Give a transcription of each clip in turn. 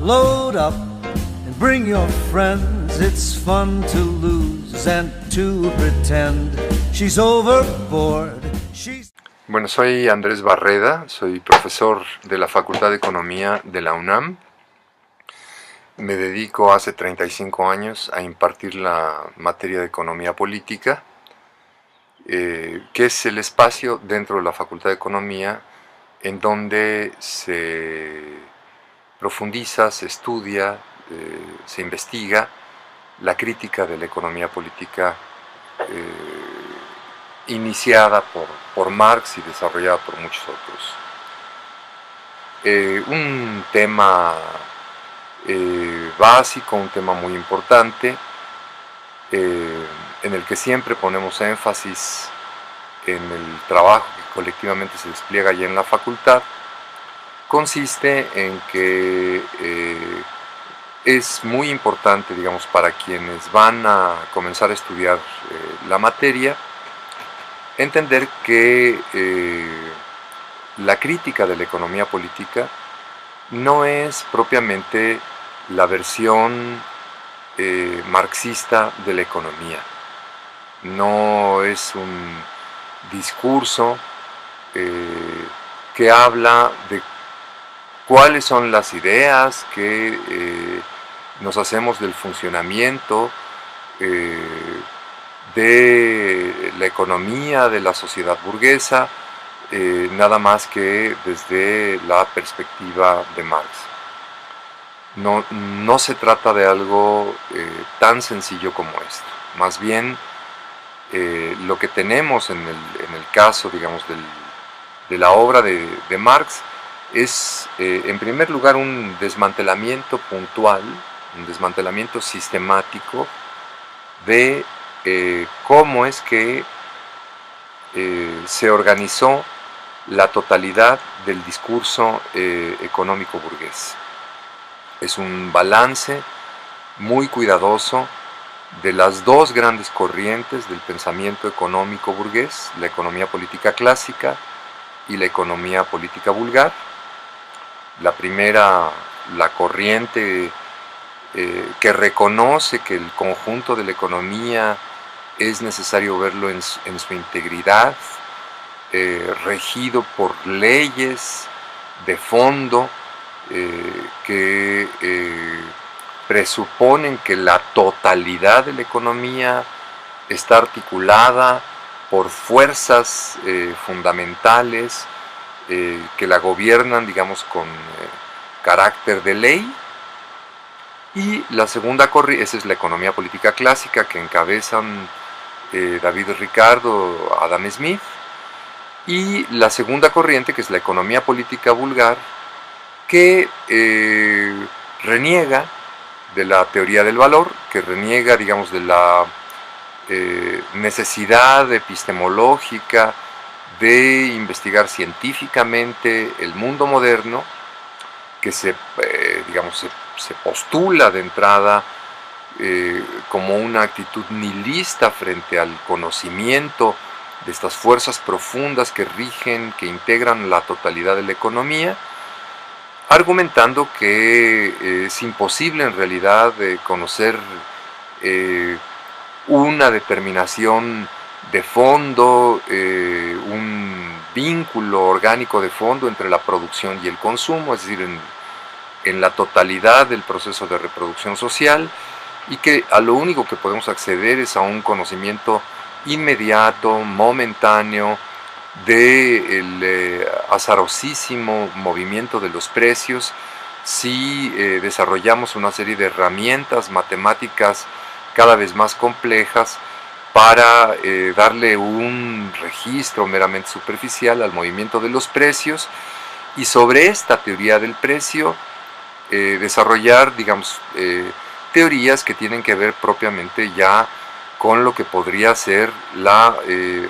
load up and bring your friends. It's fun to lose and to pretend she's overboard. Bueno, soy Andrés Barreda, soy profesor de la Facultad de Economía de la UNAM. Me dedico hace 35 años a impartir la materia de Economía Política, que es el espacio dentro de la Facultad de Economía en donde se profundiza, se estudia, se investiga la crítica de la economía política iniciada por Marx y desarrollada por muchos otros. Un tema básico, un tema muy importante, en el que siempre ponemos énfasis en el trabajo que colectivamente se despliega allá en la facultad, consiste en que es muy importante, digamos, para quienes van a comenzar a estudiar la materia, entender que la crítica de la economía política no es propiamente la versión marxista de la economía. No es un discurso que habla de cuáles son las ideas que nos hacemos del funcionamiento de la economía, de la sociedad burguesa, nada más que desde la perspectiva de Marx. No se trata de algo tan sencillo como esto. Más bien, lo que tenemos en el caso, digamos, de la obra de Marx es, en primer lugar, un desmantelamiento puntual, un desmantelamiento sistemático de cómo es que se organizó la totalidad del discurso económico burgués. Es un balance muy cuidadoso de las dos grandes corrientes del pensamiento económico burgués, la economía política clásica y la economía política vulgar. La primera, la corriente que reconoce que el conjunto de la economía es necesario verlo en su integridad, regido por leyes de fondo que presuponen que la totalidad de la economía está articulada por fuerzas fundamentales que la gobiernan, digamos, con carácter de ley. Y la segunda corriente, esa es la economía política clásica, que encabezan David Ricardo, Adam Smith. Y la segunda corriente, que es la economía política vulgar, que reniega de la teoría del valor, que reniega, digamos, de la necesidad epistemológica de investigar científicamente el mundo moderno, que se postula de entrada como una actitud nihilista frente al conocimiento de estas fuerzas profundas que rigen, que integran la totalidad de la economía, argumentando que es imposible en realidad conocer una determinación de fondo, un vínculo orgánico de fondo entre la producción y el consumo, es decir, en la totalidad del proceso de reproducción social, y que a lo único que podemos acceder es a un conocimiento inmediato, momentáneo, del azarosísimo movimiento de los precios si desarrollamos una serie de herramientas matemáticas cada vez más complejas para darle un registro meramente superficial al movimiento de los precios, y sobre esta teoría del precio desarrollar, digamos, teorías que tienen que ver propiamente ya con lo que podría ser la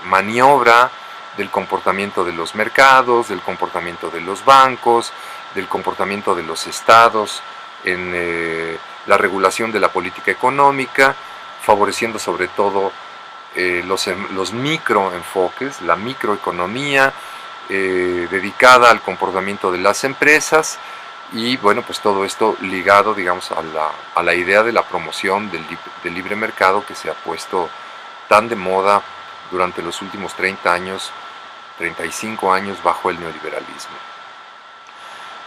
maniobra del comportamiento de los mercados, del comportamiento de los bancos, del comportamiento de los estados en la regulación de la política económica, favoreciendo sobre todo los microenfoques, la microeconomía dedicada al comportamiento de las empresas, Y bueno, pues todo esto ligado, digamos, a la idea de la promoción del libre mercado que se ha puesto tan de moda durante los últimos 30 años, 35 años bajo el neoliberalismo.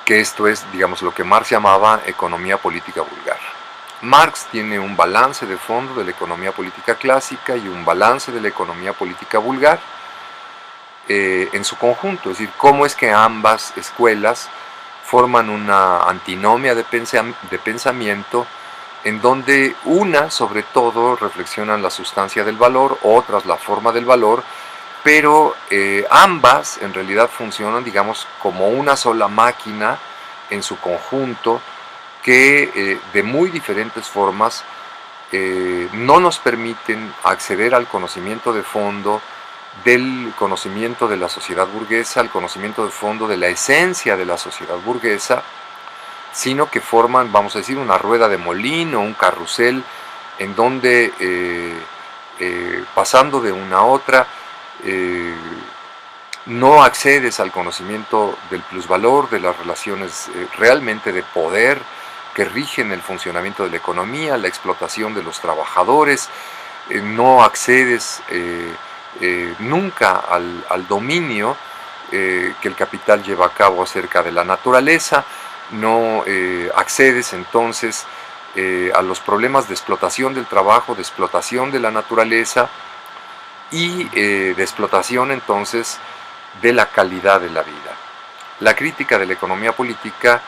Que esto es, digamos, lo que Marx llamaba economía política vulgar. Marx tiene un balance de fondo de la economía política clásica y un balance de la economía política vulgar en su conjunto, es decir, cómo es que ambas escuelas forman una antinomia de pensamiento en donde una, sobre todo, reflexionan la sustancia del valor, otras la forma del valor, pero ambas en realidad funcionan, digamos, como una sola máquina en su conjunto que de muy diferentes formas no nos permiten acceder al conocimiento de fondo del conocimiento de la sociedad burguesa, al conocimiento de fondo de la esencia de la sociedad burguesa, sino que forman, vamos a decir, una rueda de molino, un carrusel, en donde pasando de una a otra, no accedes al conocimiento del plusvalor, de las relaciones realmente de poder que rigen el funcionamiento de la economía, la explotación de los trabajadores, no accedes nunca al dominio que el capital lleva a cabo acerca de la naturaleza, no accedes entonces a los problemas de explotación del trabajo, de explotación de la naturaleza y de explotación entonces de la calidad de la vida. La crítica de la economía política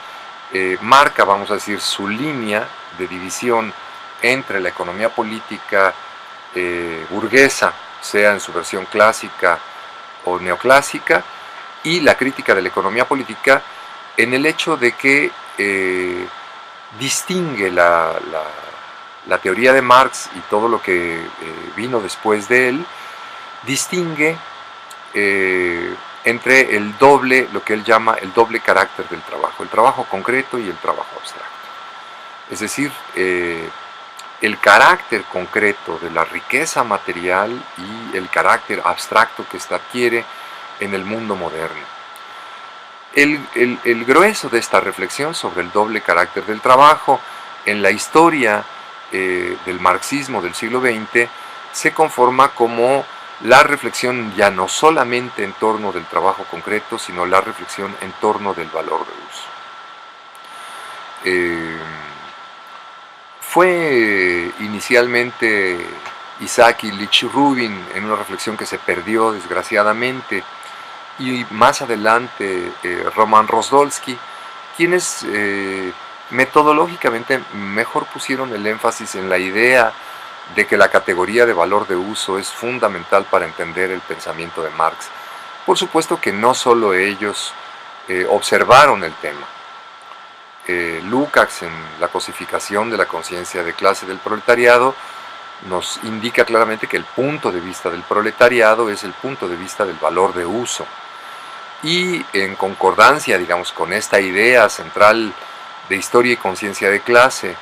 marca, vamos a decir, su línea de división entre la economía política burguesa, sea en su versión clásica o neoclásica, y la crítica de la economía política en el hecho de que distingue la teoría de Marx y todo lo que vino después de él, distingue entre el doble, lo que él llama el doble carácter del trabajo, el trabajo concreto y el trabajo abstracto. Es decir, el carácter concreto de la riqueza material y el carácter abstracto que ésta adquiere en el mundo moderno. El grueso de esta reflexión sobre el doble carácter del trabajo en la historia del marxismo del siglo XX se conforma como la reflexión ya no solamente en torno del trabajo concreto, sino la reflexión en torno del valor de uso. Fue inicialmente Isaac Illich Rubin, en una reflexión que se perdió desgraciadamente, y más adelante Roman Rozdolsky, quienes metodológicamente mejor pusieron el énfasis en la idea de que la categoría de valor de uso es fundamental para entender el pensamiento de Marx. Por supuesto que no solo ellos observaron el tema. Lukács, en la cosificación de la conciencia de clase del proletariado, nos indica claramente que el punto de vista del proletariado es el punto de vista del valor de uso. Y en concordancia, digamos, con esta idea central de historia y conciencia de clase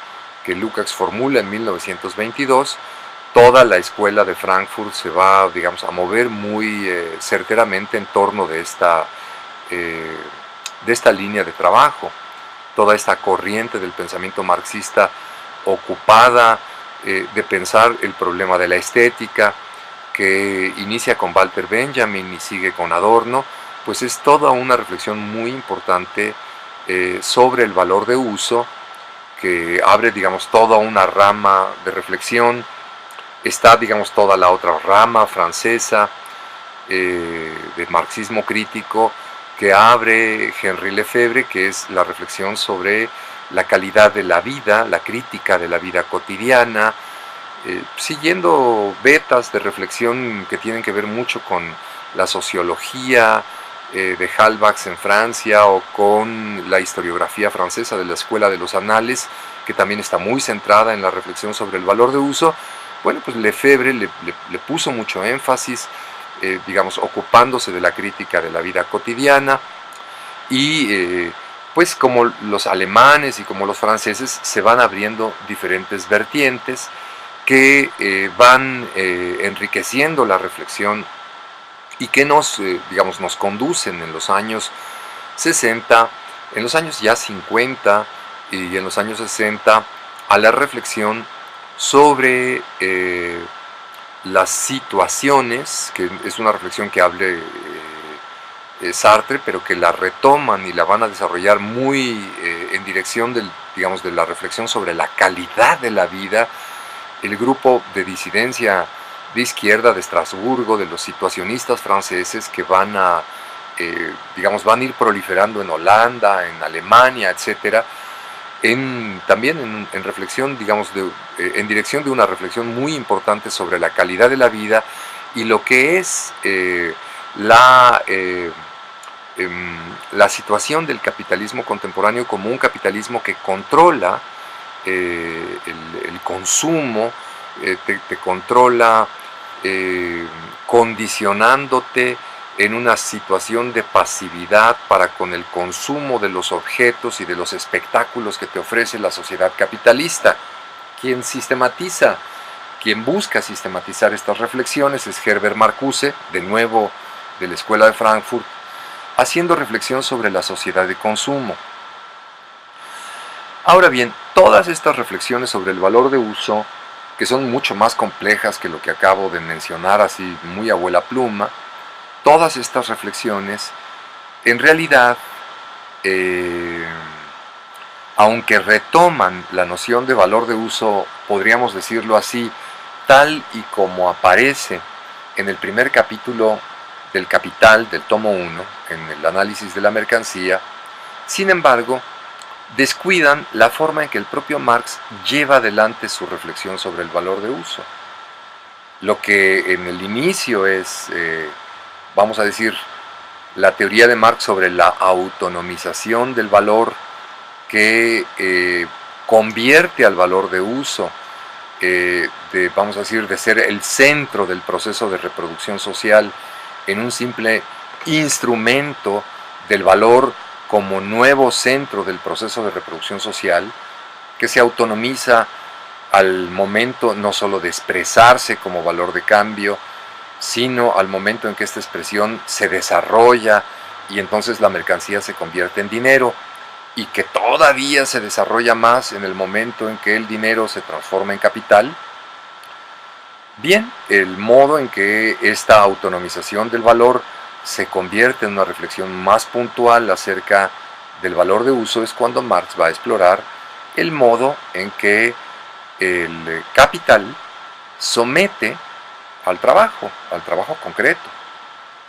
que Lukács formula en 1922, toda la escuela de Frankfurt se va, digamos, a mover muy certeramente en torno de esta línea de trabajo. Toda esta corriente del pensamiento marxista ocupada de pensar el problema de la estética, que inicia con Walter Benjamin y sigue con Adorno, pues es toda una reflexión muy importante sobre el valor de uso, que abre, digamos, toda una rama de reflexión. Está, digamos, toda la otra rama francesa de marxismo crítico, que abre Henri Lefebvre, que es la reflexión sobre la calidad de la vida, la crítica de la vida cotidiana, siguiendo vetas de reflexión que tienen que ver mucho con la sociología de Halbach en Francia, o con la historiografía francesa de la Escuela de los Anales, que también está muy centrada en la reflexión sobre el valor de uso. Bueno, pues Lefebvre le puso mucho énfasis, digamos, ocupándose de la crítica de la vida cotidiana, y pues como los alemanes y como los franceses se van abriendo diferentes vertientes que van enriqueciendo la reflexión y que nos, digamos, nos conducen en los años 60 en los años ya 50 y en los años 60 a la reflexión sobre las situaciones, que es una reflexión que hable Sartre, pero que la retoman y la van a desarrollar muy en dirección digamos, de la reflexión sobre la calidad de la vida, el grupo de disidencia de izquierda de Estrasburgo, de los situacionistas franceses que van a, digamos, van a ir proliferando en Holanda, en Alemania, etcétera, también en reflexión, digamos, en dirección de una reflexión muy importante sobre la calidad de la vida y lo que es la situación del capitalismo contemporáneo como un capitalismo que controla el consumo, te controla condicionándote en una situación de pasividad para con el consumo de los objetos y de los espectáculos que te ofrece la sociedad capitalista. Quien busca sistematizar estas reflexiones es Herbert Marcuse, de nuevo de la Escuela de Frankfurt, haciendo reflexión sobre la sociedad de consumo. Ahora bien, todas estas reflexiones sobre el valor de uso, que son mucho más complejas que lo que acabo de mencionar así muy abuela pluma, todas estas reflexiones, en realidad, aunque retoman la noción de valor de uso, podríamos decirlo así, tal y como aparece en el primer capítulo del Capital, del tomo 1, en el análisis de la mercancía, sin embargo, descuidan la forma en que el propio Marx lleva adelante su reflexión sobre el valor de uso. Lo que en el inicio es, vamos a decir, la teoría de Marx sobre la autonomización del valor que convierte al valor de uso, vamos a decir, de ser el centro del proceso de reproducción social en un simple instrumento del valor como nuevo centro del proceso de reproducción social, que se autonomiza al momento no solo de expresarse como valor de cambio, sino al momento en que esta expresión se desarrolla y entonces la mercancía se convierte en dinero, y que todavía se desarrolla más en el momento en que el dinero se transforma en capital. Bien, el modo en que esta autonomización del valor se convierte en una reflexión más puntual acerca del valor de uso es cuando Marx va a explorar el modo en que el capital somete al trabajo concreto,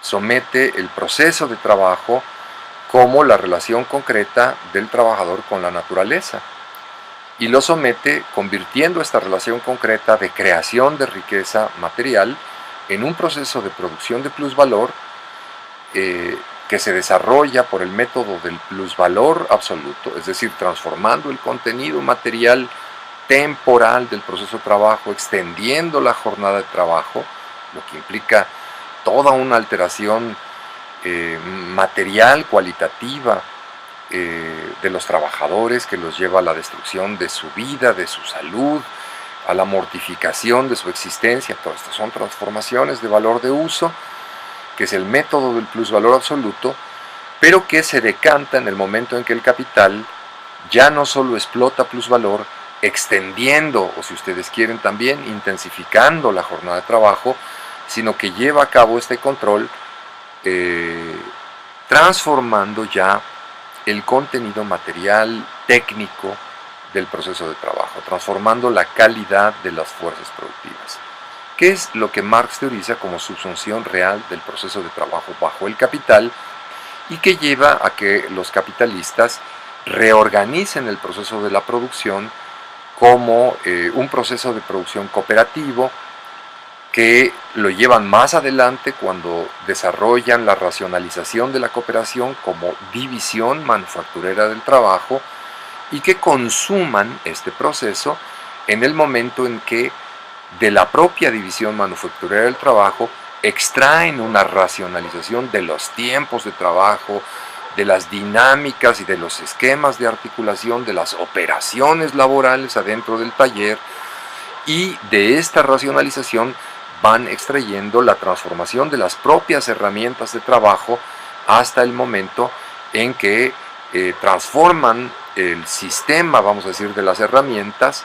somete el proceso de trabajo como la relación concreta del trabajador con la naturaleza, y lo somete convirtiendo esta relación concreta de creación de riqueza material en un proceso de producción de plusvalor que se desarrolla por el método del plusvalor absoluto, es decir, transformando el contenido material temporal del proceso de trabajo, extendiendo la jornada de trabajo, lo que implica toda una alteración material, cualitativa, de los trabajadores, que los lleva a la destrucción de su vida, de su salud, a la mortificación de su existencia. Todas estas son transformaciones de valor de uso, que es el método del plusvalor absoluto, pero que se decanta en el momento en que el capital ya no solo explota plusvalor, extendiendo, o si ustedes quieren también, intensificando la jornada de trabajo, sino que lleva a cabo este control transformando ya el contenido material, técnico del proceso de trabajo, transformando la calidad de las fuerzas productivas, que es lo que Marx teoriza como subsunción real del proceso de trabajo bajo el capital, y que lleva a que los capitalistas reorganicen el proceso de la producción como un proceso de producción cooperativo, que lo llevan más adelante cuando desarrollan la racionalización de la cooperación como división manufacturera del trabajo, y que consuman este proceso en el momento en que de la propia división manufacturera del trabajo extraen una racionalización de los tiempos de trabajo, de las dinámicas y de los esquemas de articulación de las operaciones laborales adentro del taller, y de esta racionalización van extrayendo la transformación de las propias herramientas de trabajo hasta el momento en que transforman el sistema, vamos a decir, de las herramientas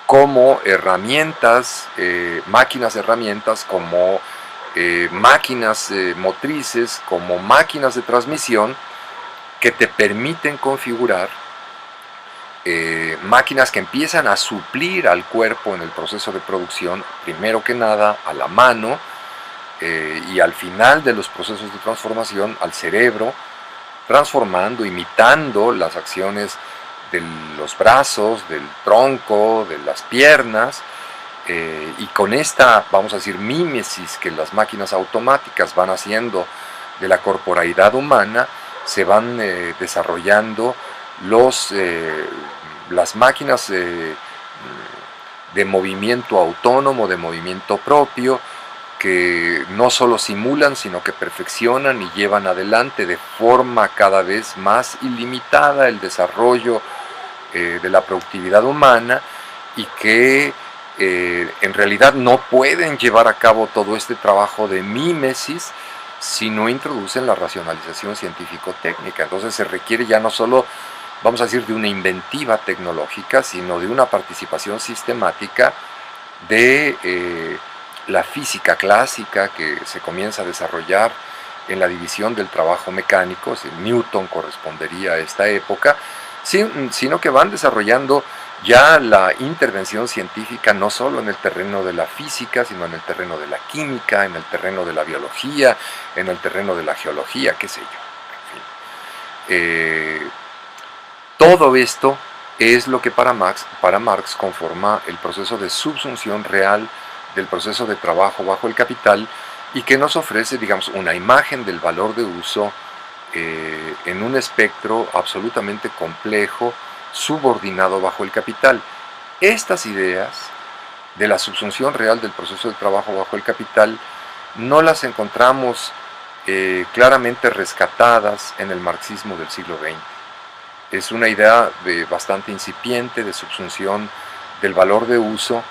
como herramientas, máquinas herramientas, como máquinas motrices, como máquinas de transmisión que te permiten configurar máquinas que empiezan a suplir al cuerpo en el proceso de producción, primero que nada a la mano, y al final de los procesos de transformación al cerebro, transformando, imitando las acciones de los brazos, del tronco, de las piernas, y con esta, vamos a decir, mímesis que las máquinas automáticas van haciendo de la corporalidad humana, se van desarrollando las máquinas de movimiento autónomo, de movimiento propio, que no solo simulan, sino que perfeccionan y llevan adelante de forma cada vez más ilimitada el desarrollo de la productividad humana, y que en realidad no pueden llevar a cabo todo este trabajo de mímesis si no introducen la racionalización científico-técnica. Entonces se requiere ya no solo, vamos a decir, de una inventiva tecnológica, sino de una participación sistemática de la física clásica que se comienza a desarrollar en la división del trabajo mecánico. Newton correspondería a esta época, sino que van desarrollando ya la intervención científica no solo en el terreno de la física, sino en el terreno de la química, en el terreno de la biología, en el terreno de la geología, qué sé yo. En fin. Todo esto es lo que para Marx conforma el proceso de subsunción real del proceso de trabajo bajo el capital, y que nos ofrece, digamos, una imagen del valor de uso en un espectro absolutamente complejo, subordinado bajo el capital. Estas ideas de la subsunción real del proceso de trabajo bajo el capital no las encontramos claramente rescatadas en el marxismo del siglo XX. Es una idea bastante incipiente de subsunción del valor de uso,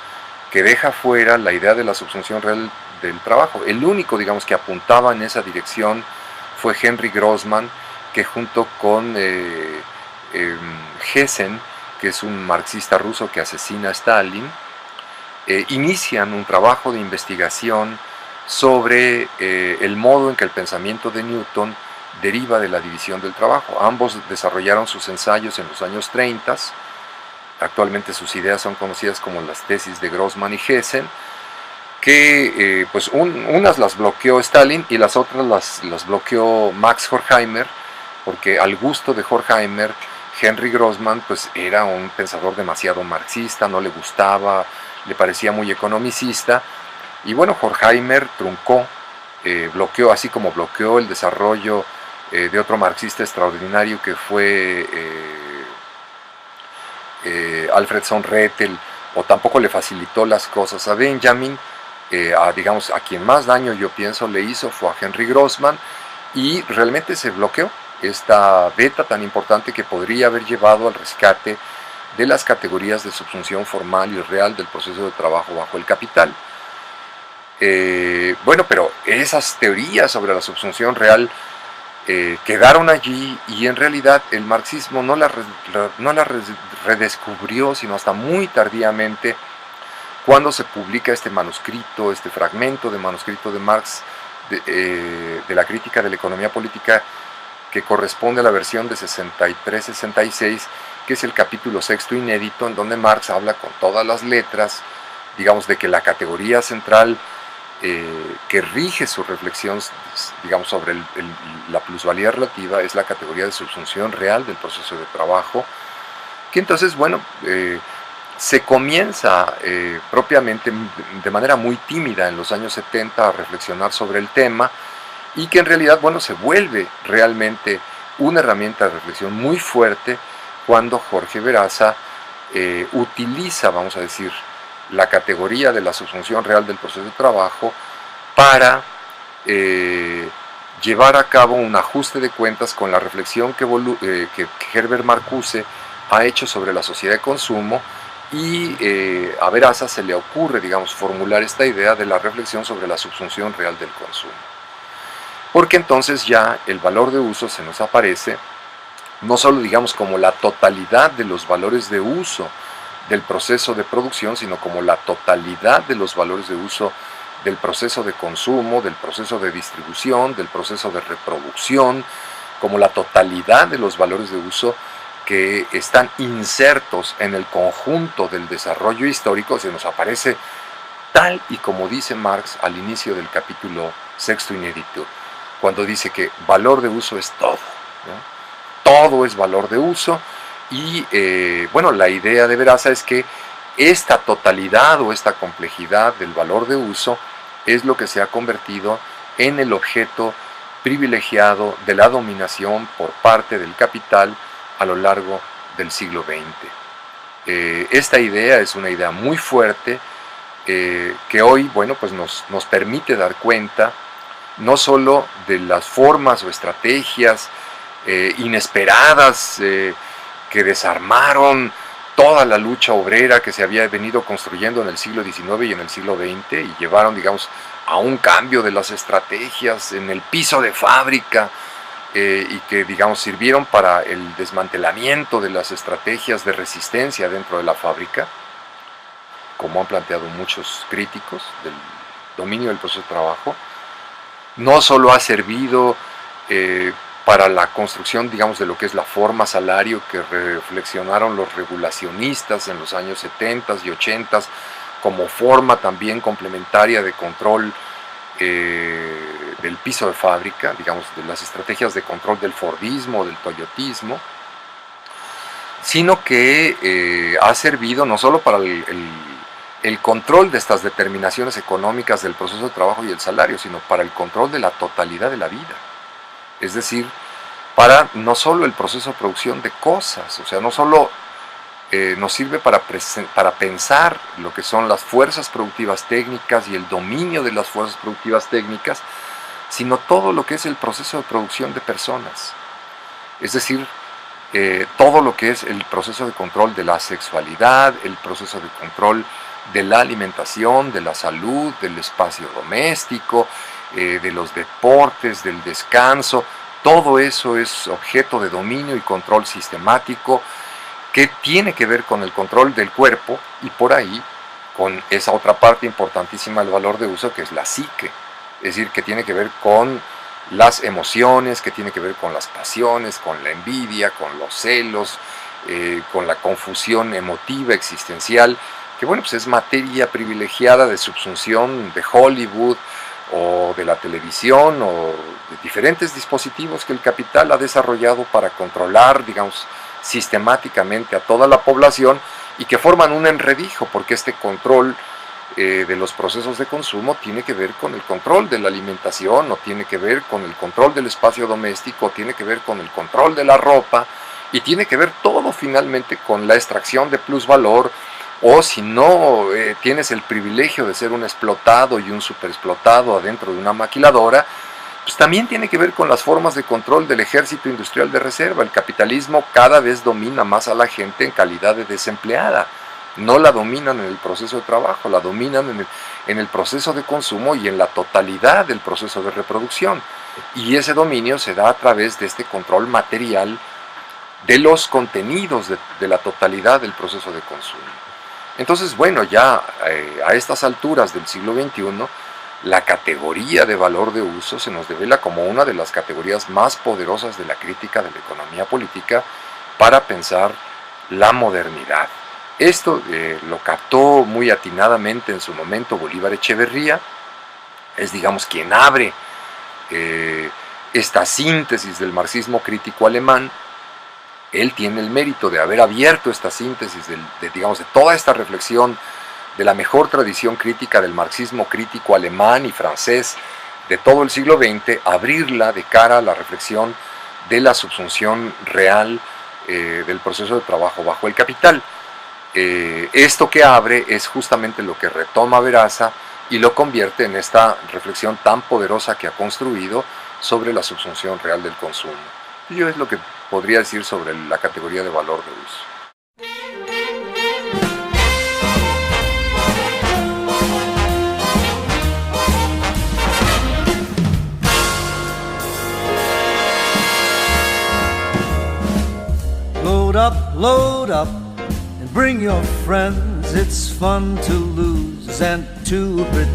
que deja fuera la idea de la subsunción real del trabajo. El único, digamos, que apuntaba en esa dirección fue Henry Grossman, que junto con Hessen, que es un marxista ruso que asesina a Stalin, inician un trabajo de investigación sobre el modo en que el pensamiento de Newton deriva de la división del trabajo. Ambos desarrollaron sus ensayos en los años 30. Actualmente sus ideas son conocidas como las tesis de Grossman y Hessen, que pues unas las bloqueó Stalin y las otras las bloqueó Max Horkheimer, porque al gusto de Horkheimer, Henry Grossman pues era un pensador demasiado marxista, no le gustaba, le parecía muy economicista, y bueno, Horkheimer truncó, bloqueó, así como bloqueó el desarrollo de otro marxista extraordinario que fue Alfred von Rethel, o tampoco le facilitó las cosas a Benjamin. Digamos, a quien más daño yo pienso le hizo fue a Henry Grossman, y realmente se bloqueó esta beta tan importante que podría haber llevado al rescate de las categorías de subsunción formal y real del proceso de trabajo bajo el capital. Bueno, pero esas teorías sobre la subsunción real quedaron allí, y en realidad el marxismo no las redescubrió sino hasta muy tardíamente, cuando se publica este manuscrito, este fragmento de manuscrito de Marx de la crítica de la economía política, que corresponde a la versión de 63-66, que es el capítulo sexto inédito, en donde Marx habla con todas las letras, digamos, de que la categoría central que rige su reflexión, digamos, sobre la plusvalía relativa es la categoría de subsunción real del proceso de trabajo, que entonces, bueno, se comienza propiamente de manera muy tímida en los años 70 a reflexionar sobre el tema, y que en realidad, bueno, se vuelve realmente una herramienta de reflexión muy fuerte cuando Jorge Veraza utiliza, vamos a decir, la categoría de la subsunción real del proceso de trabajo para llevar a cabo un ajuste de cuentas con la reflexión que Herbert Marcuse ha hecho sobre la sociedad de consumo, y a Veraza se le ocurre, digamos, formular esta idea de la reflexión sobre la subsunción real del consumo. Porque entonces ya el valor de uso se nos aparece no solo digamos como la totalidad de los valores de uso del proceso de producción, sino como la totalidad de los valores de uso del proceso de consumo, del proceso de distribución, del proceso de reproducción, como la totalidad de los valores de uso que están insertos en el conjunto del desarrollo histórico. Se nos aparece tal y como dice Marx al inicio del capítulo sexto inédito, cuando dice que valor de uso es todo, ¿no? Todo es valor de uso. Y bueno, la idea de Veraza es que esta totalidad o esta complejidad del valor de uso es lo que se ha convertido en el objeto privilegiado de la dominación por parte del capital a lo largo del siglo XX. Esta idea es una idea muy fuerte que hoy, bueno, pues nos permite dar cuenta no solo de las formas o estrategias inesperadas que desarmaron toda la lucha obrera que se había venido construyendo en el siglo XIX y en el siglo XX y llevaron, digamos, a un cambio de las estrategias en el piso de fábrica y que, digamos, sirvieron para el desmantelamiento de las estrategias de resistencia dentro de la fábrica, como han planteado muchos críticos del dominio del proceso de trabajo. No solo ha servido para la construcción, digamos, de lo que es la forma salario que reflexionaron los regulacionistas en los años 70 y 80 como forma también complementaria de control del piso de fábrica, digamos, de las estrategias de control del Fordismo, del Toyotismo, sino que ha servido no solo para el control de estas determinaciones económicas del proceso de trabajo y el salario, sino para el control de la totalidad de la vida. Es decir, para no solo el proceso de producción de cosas, o sea, no solo nos sirve para pensar lo que son las fuerzas productivas técnicas y el dominio de las fuerzas productivas técnicas, sino todo lo que es el proceso de producción de personas. Es decir, todo lo que es el proceso de control de la sexualidad, el proceso de control de la alimentación, de la salud, del espacio doméstico, de los deportes, del descanso. Todo eso es objeto de dominio y control sistemático que tiene que ver con el control del cuerpo y por ahí con esa otra parte importantísima del valor de uso que es la psique, es decir, que tiene que ver con las emociones, que tiene que ver con las pasiones, con la envidia, con los celos, con la confusión emotiva, existencial, que bueno, pues es materia privilegiada de subsunción de Hollywood o de la televisión o de diferentes dispositivos que el capital ha desarrollado para controlar, digamos, sistemáticamente a toda la población y que forman un enredijo, porque este control de los procesos de consumo tiene que ver con el control de la alimentación, o tiene que ver con el control del espacio doméstico, tiene que ver con el control de la ropa, y tiene que ver todo finalmente con la extracción de plusvalor, o si no tienes el privilegio de ser un explotado y un superexplotado adentro de una maquiladora, pues también tiene que ver con las formas de control del ejército industrial de reserva. El capitalismo cada vez domina más a la gente en calidad de desempleada. No la dominan en el proceso de trabajo, la dominan en el proceso de consumo y en la totalidad del proceso de reproducción. Y ese dominio se da a través de este control material de los contenidos de la totalidad del proceso de consumo. Entonces, bueno, ya a estas alturas del siglo XXI, la categoría de valor de uso se nos devela como una de las categorías más poderosas de la crítica de la economía política para pensar la modernidad. Esto lo captó muy atinadamente en su momento Bolívar Echeverría, es, digamos, quien abre esta síntesis del marxismo crítico alemán. Él tiene el mérito de haber abierto esta síntesis digamos, de toda esta reflexión de la mejor tradición crítica del marxismo crítico alemán y francés de todo el siglo XX, abrirla de cara a la reflexión de la subsunción real del proceso de trabajo bajo el capital. Esto que abre es justamente lo que retoma Veraza y lo convierte en esta reflexión tan poderosa que ha construido sobre la subsunción real del consumo. Yo es lo que podría decir sobre la categoría de valor de uso. load up, and bring your friends. It's fun to lose and to pretend.